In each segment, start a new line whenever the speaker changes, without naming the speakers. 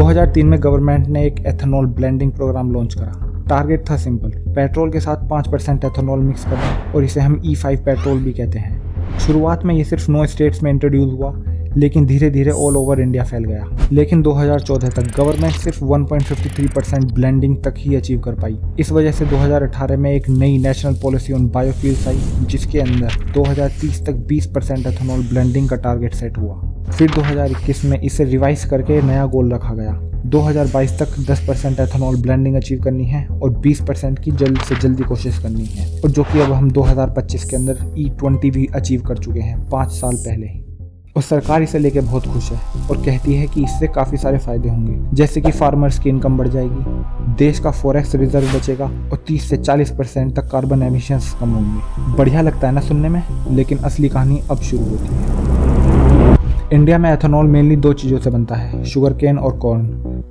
2003 में गवर्नमेंट ने एक एथेनॉल ब्लेंडिंग प्रोग्राम लॉन्च करा। टारगेट था सिंपल, पेट्रोल के साथ 5% एथेनॉल मिक्स करना, और इसे हम E5 पेट्रोल भी कहते हैं। शुरुआत में ये सिर्फ 9 स्टेट्स में इंट्रोड्यूस हुआ, लेकिन धीरे धीरे ऑल ओवर इंडिया फैल गया। लेकिन 2014 तक गवर्नमेंट सिर्फ 1.53% ब्लेंडिंग तक ही अचीव कर पाई। इस वजह से 2018 में एक नई नेशनल पॉलिसी ऑन बायोफ्यूल्स आई, जिसके अंदर 2030 तक 20% एथेनॉल ब्लेंडिंग का टारगेट सेट हुआ। फिर 2021 में इसे रिवाइज करके नया गोल रखा गया। 2022 तक 10% एथेनॉल ब्लेंडिंग अचीव करनी है और 20% की जल्द से जल्दी कोशिश करनी है, और जो कि अब हम 2025 के अंदर E20 भी अचीव कर चुके हैं 5 साल पहले ही। और सरकार इसे लेके बहुत खुश है और कहती है कि इससे काफ़ी सारे फायदे होंगे, जैसे कि फार्मर्स की इनकम बढ़ जाएगी, देश का फॉरेक्स रिजर्व बचेगा और 30 से 40% तक कार्बन एमिशंस कम होंगे। बढ़िया लगता है ना सुनने में, लेकिन असली कहानी अब शुरू होती है। इंडिया में एथेनॉल मेनली 2 चीज़ों से बनता है, शुगर केन और कॉर्न,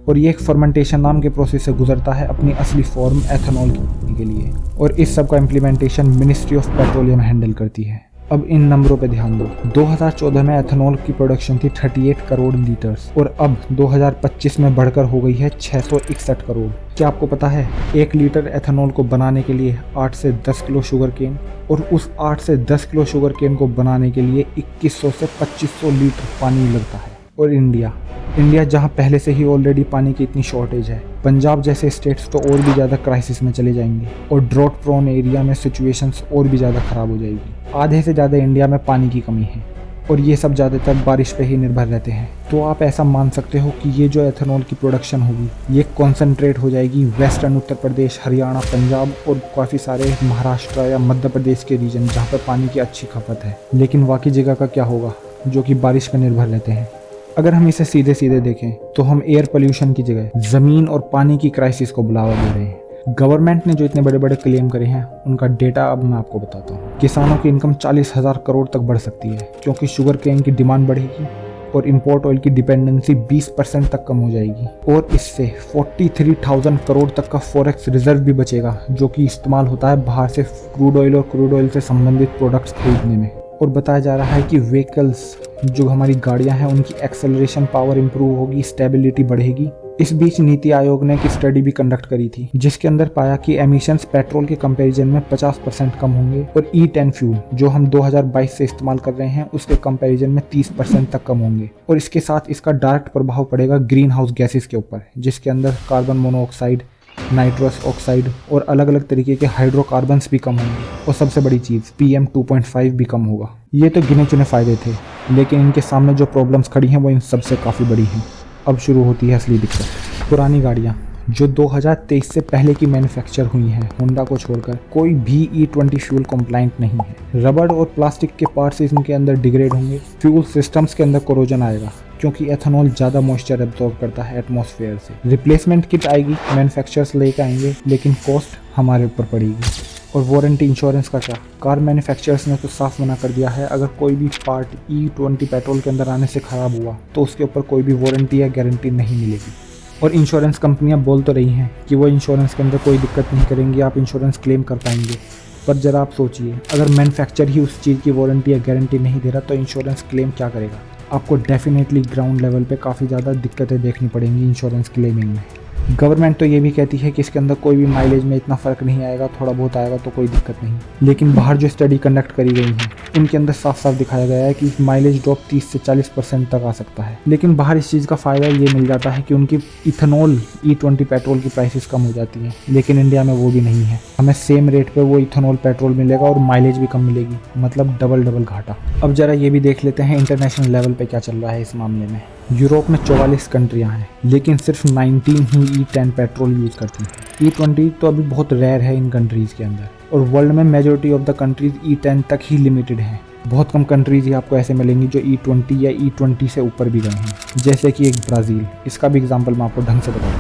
और ये एक फर्मेंटेशन नाम के प्रोसेस से गुजरता है अपनी असली फॉर्म एथेनॉल के लिए, और इस सब का implementation ministry of petroleum handle करती है। अब इन नंबरों पे ध्यान दो। 2014 में एथेनॉल की प्रोडक्शन थी 38 करोड़ लीटर्स, और अब 2025 में बढ़कर हो गई है 661 करोड़। क्या आपको पता है 1 लीटर एथेनॉल को बनाने के लिए 8 से 10 किलो शुगर केन, और उस 8 से 10 किलो शुगर केन को बनाने के लिए 2100 से 2500 लीटर पानी लगता है। और इंडिया जहां पहले से ही ऑलरेडी पानी की इतनी शॉर्टेज है, पंजाब जैसे स्टेट्स तो और भी ज़्यादा क्राइसिस में चले जाएंगे, और ड्रॉट प्रोन एरिया में सिचुएशंस और भी ज़्यादा ख़राब हो जाएगी। आधे से ज़्यादा इंडिया में पानी की कमी है, और ये सब ज़्यादातर बारिश पे ही निर्भर रहते हैं। तो आप ऐसा मान सकते हो कि ये जो एथेनॉल की प्रोडक्शन होगी, ये कॉन्सेंट्रेट हो जाएगी वेस्टर्न उत्तर प्रदेश, हरियाणा, पंजाब और काफ़ी सारे महाराष्ट्र या मध्य प्रदेश के रीजन जहाँ पर पानी की अच्छी खपत है। लेकिन बाकी जगह का क्या होगा जो कि बारिश पर निर्भर रहते हैं? अगर हम इसे सीधे सीधे देखें तो हम एयर पोल्यूशन की जगह ज़मीन और पानी की क्राइसिस को बढ़ावा दे रहे हैं। गवर्नमेंट ने जो इतने बड़े बड़े क्लेम करे हैं, उनका डेटा अब मैं आपको बताता हूँ। किसानों की इनकम 40,000 करोड़ तक बढ़ सकती है, क्योंकि शुगर केन की डिमांड बढ़ेगी और इंपोर्ट ऑयल की डिपेंडेंसी 20% तक कम हो जाएगी, और इससे 43,000 करोड़ तक का फॉरेक्स रिजर्व भी बचेगा, जो कि इस्तेमाल होता है बाहर से क्रूड ऑयल और क्रूड ऑयल से संबंधित प्रोडक्ट्स खरीदने में। और बताया जा रहा है कि व्हीकल्स, जो हमारी गाड़ियां हैं, उनकी एक्सेलरेशन पावर इंप्रूव होगी, स्टेबिलिटी बढ़ेगी। इस बीच नीति आयोग ने एक स्टडी भी कंडक्ट करी थी, जिसके अंदर पाया कि एमिशंस पेट्रोल के कंपैरिजन में 50% कम होंगे, और E10 फ्यूल जो हम 2022 से इस्तेमाल कर रहे हैं उसके कंपैरिजन में 30% तक कम होंगे। और इसके साथ इसका डायरेक्ट प्रभाव पड़ेगा ग्रीन हाउस गैसेस के ऊपर, जिसके अंदर कार्बन मोनोऑक्साइड, नाइट्रस ऑक्साइड और अलग अलग तरीके के हाइड्रोकार्बन्स भी कम होंगे, और सबसे बड़ी चीज़ PM 2.5 भी कम होगा। ये तो गिने चुने फायदे थे, लेकिन इनके सामने जो प्रॉब्लम्स खड़ी हैं वो इन सबसे काफ़ी बड़ी हैं। अब शुरू होती है असली दिक्कत। पुरानी गाड़ियाँ जो 2023 से पहले की मैन्युफैक्चर हुई हैं, होंडा को छोड़कर, कोई भी E20 फ्यूल कंप्लाइंट नहीं है। रबड़ और प्लास्टिक के पार्ट्स इनके अंदर डिग्रेड होंगे, फ्यूल सिस्टम्स के अंदर कोरोजन आएगा, क्योंकि एथेनॉल ज़्यादा मॉइस्चर एब्जॉर्ब करता है एटमॉस्फेयर से। रिप्लेसमेंट किट आएगी, मैन्युफैक्चरर्स लेकर आएंगे, लेकिन कॉस्ट हमारे ऊपर पड़ेगी। और वारंटी इंश्योरेंस का क्या? कार मैन्युफैक्चरर्स ने तो साफ मना कर दिया है, अगर कोई भी पार्ट E20 पेट्रोल के अंदर आने से ख़राब हुआ तो उसके ऊपर कोई भी वारंटी या गारंटी नहीं मिलेगी। और इंश्योरेंस कंपनियां बोल तो रही हैं कि वो इंश्योरेंस के अंदर कोई दिक्कत नहीं करेंगी, आप इंश्योरेंस क्लेम कर पाएंगे। पर ज़रा आप सोचिए, अगर मैन्युफैक्चर ही उस चीज़ की वारंटी या गारंटी नहीं दे रहा तो इंश्योरेंस क्लेम क्या करेगा? आपको डेफिनेटली ग्राउंड लेवल पे काफ़ी ज़्यादा दिक्कतें देखनी पड़ेंगी इंश्योरेंस क्लेमिंग में। गवर्नमेंट तो ये भी कहती है कि इसके अंदर कोई भी माइलेज में इतना फ़र्क नहीं आएगा, थोड़ा बहुत आएगा तो कोई दिक्कत नहीं। लेकिन बाहर जो स्टडी कंडक्ट करी गई है, उनके अंदर साफ साफ दिखाया गया है कि माइलेज ड्रॉप 30 से 40% तक आ सकता है। लेकिन बाहर इस चीज़ का फ़ायदा ये मिल जाता है कि उनकी इथेनॉल E20 पेट्रोल की प्राइसेस कम हो जाती हैं, लेकिन इंडिया में वो भी नहीं है। हमें सेम रेट पे वो इथेनॉल पेट्रोल मिलेगा और माइलेज भी कम मिलेगी, मतलब डबल घाटा। अब जरा ये भी देख लेते हैं इंटरनेशनल लेवल पे क्या चल रहा है इस मामले में। यूरोप में 44 कंट्रियां हैं, लेकिन सिर्फ 19 ही E10 पेट्रोल यूज़ करती हैं। E20 तो अभी बहुत रेयर है इन कंट्रीज़ के अंदर, और वर्ल्ड में majority of the countries E10 तक ही लिमिटेड हैं। बहुत कम कंट्रीज़ ही आपको ऐसे मिलेंगी जो E20 या E20 से ऊपर भी गए हैं, जैसे कि एक ब्राज़ील। इसका भी एग्जाम्पल मैं आपको ढंग से बताता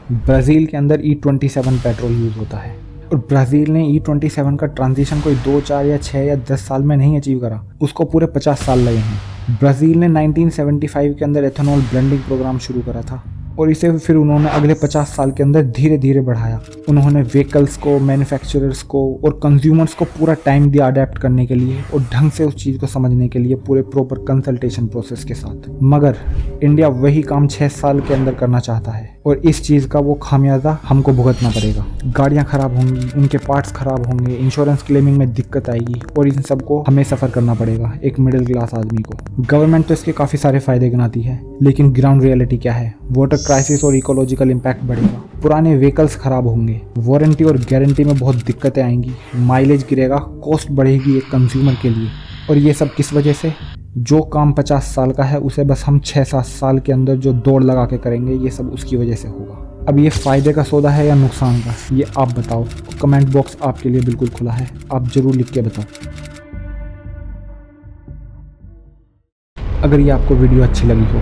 हूँ। ब्राज़ील के अंदर E27 पेट्रोल यूज़ होता है, और ब्राज़ील ने E27 का ट्रांजिशन कोई 2, 4 या 6 या 10 साल में नहीं अचीव करा, उसको पूरे 50 साल लगे हैं। ब्राज़ील ने 1975 के अंदर एथेनॉल ब्लेंडिंग प्रोग्राम शुरू करा था, और इसे फिर उन्होंने अगले 50 साल के अंदर धीरे धीरे बढ़ाया। उन्होंने व्हीकल्स को, मैन्युफैक्चरर्स को और कंज्यूमर्स को पूरा टाइम दिया अडेप्ट करने के लिए और ढंग से उस चीज़ को समझने के लिए, पूरे प्रॉपर कंसल्टेशन प्रोसेस के साथ। मगर इंडिया वही काम 6 साल के अंदर करना चाहता है और इस चीज़ का वो खामियाजा हमको भुगतना पड़ेगा। गाड़ियाँ खराब होंगी, उनके पार्ट्स खराब होंगे, इंश्योरेंस क्लेमिंग में दिक्कत आएगी और इन सबको हमें सफ़र करना पड़ेगा एक मिडिल क्लास आदमी को। गवर्नमेंट तो इसके काफ़ी सारे फायदे गिनाती है, लेकिन ग्राउंड रियलिटी क्या है? वाटर क्राइसिस और इकोलॉजिकल इम्पैक्ट बढ़ेगा, पुराने व्हीकल्स खराब होंगे, वारंटी और गारंटी में बहुत दिक्कतें आएंगी, माइलेज गिरेगा, कॉस्ट बढ़ेगी एक कंज्यूमर के लिए। और ये सब किस वजह से? जो काम 50 साल का है उसे बस हम 6-7 साल के अंदर जो दौड़ लगा के करेंगे, ये सब उसकी वजह से होगा। अब ये फ़ायदे का सौदा है या नुकसान का, ये आप बताओ। कमेंट बॉक्स आपके लिए बिल्कुल खुला है, आप ज़रूर लिख के बताओ। अगर ये आपको वीडियो अच्छी लगी हो